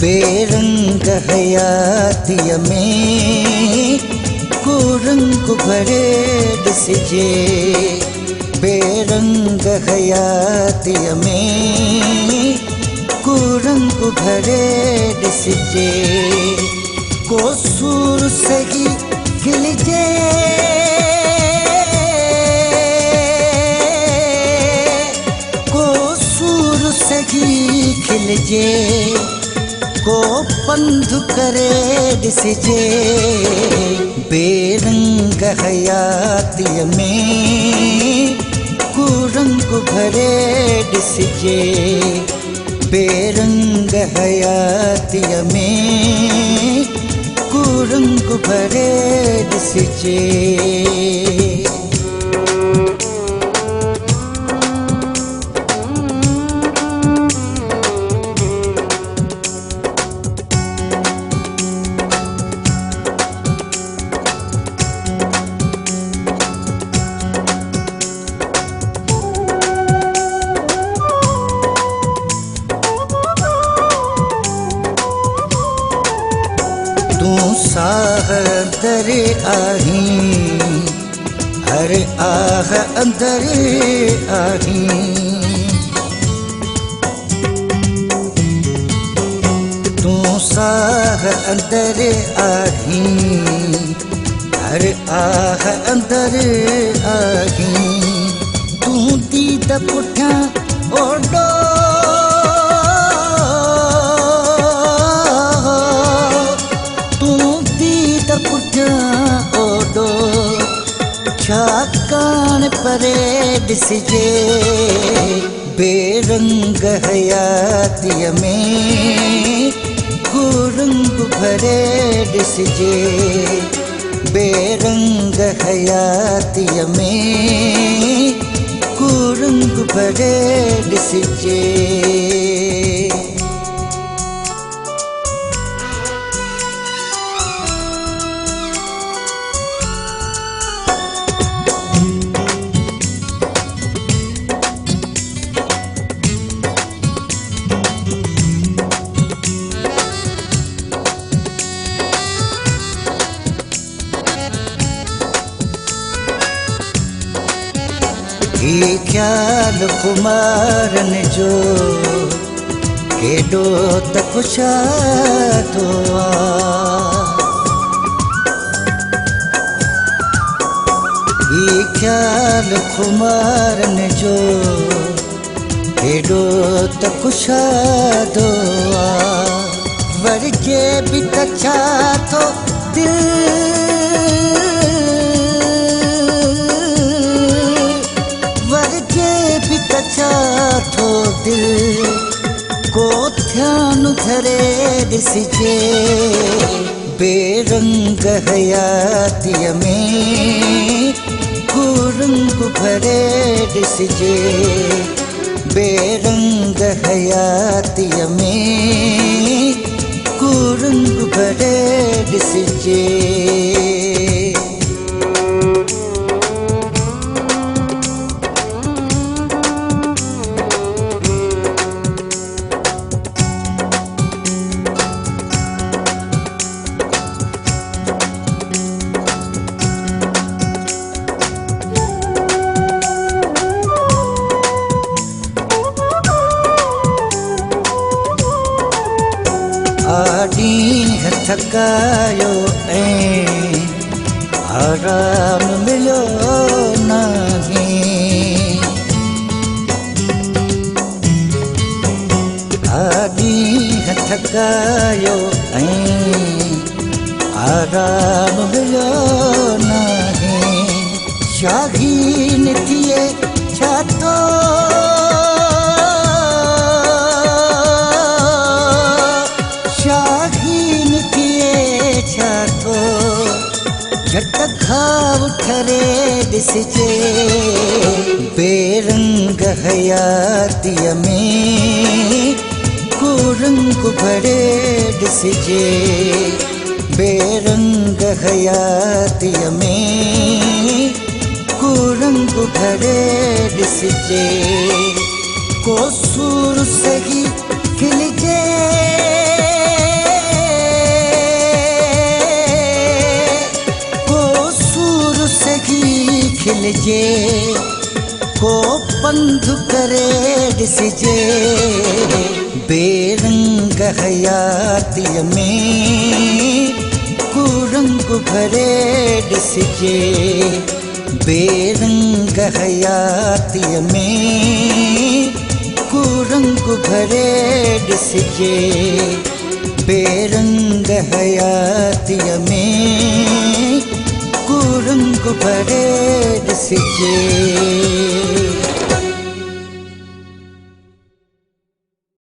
बेरंग हयातीअ में को रंग भरे ॾिसिजे। बेरंग हयातीअ में को रंग भरे ॾिसिजे। को सूर सही खिलजे, को सूर सही खिलजे, को पंधु करे ॾिसिजे। बेरंग हयातीअ में को रंग भरे ॾिसिजे। बेरंग हयातीअ में को रंग भरे ॾिसिजे। तूं साह अंदर आहीं, हर आह अंदर आहीं। तूं साह अंदर आहीं, हर आह अंदर आहीं। तूं दीद पुठियां ओॾो, ओडो छाकाणि परे ॾिसिजे। बेरंग हयातीअ में को रंग भरे ॾिसिजे। बेरंग हयातीअ में को रंग भरे ॾिसिजे। ही ख्याल खुमारन जो केॾो त कुशादो आहे। ही ख्याल खुमारन जो केॾो त कुशादो आहे। वरजे बि त छा थो दिलि, छा थो दिल को ध्यान धरे ॾिसिजे। बेरंग हयातीअ में को रंग भरे ॾिसिजे। बेरंग हयातीअ में को रंग भरे ॾिसिजे। ॾींहं थकायो ऐं आराम मिलियो नाहे। ॾींहं थकायो ऐं आराम मिलियो नाहे। शाहीन थिए छा थो, झट घाव ठरे ॾिसिजे। बेरंग हयातीअ में को रंग भरे ॾिसिजे। बेरंग हयातीअ में को रंग भरे ॾिसिजे। को सूर सही खिलजे, खिलजे को पंधु करे ॾिसिजे बेरंग हयातीअ में को रंग भरे ॾिसिजे बेरंग हयातीअ में को रंग भरे ॾिसिजे बेरंग हयातीअ में को रंग भरे ॾिसिजे।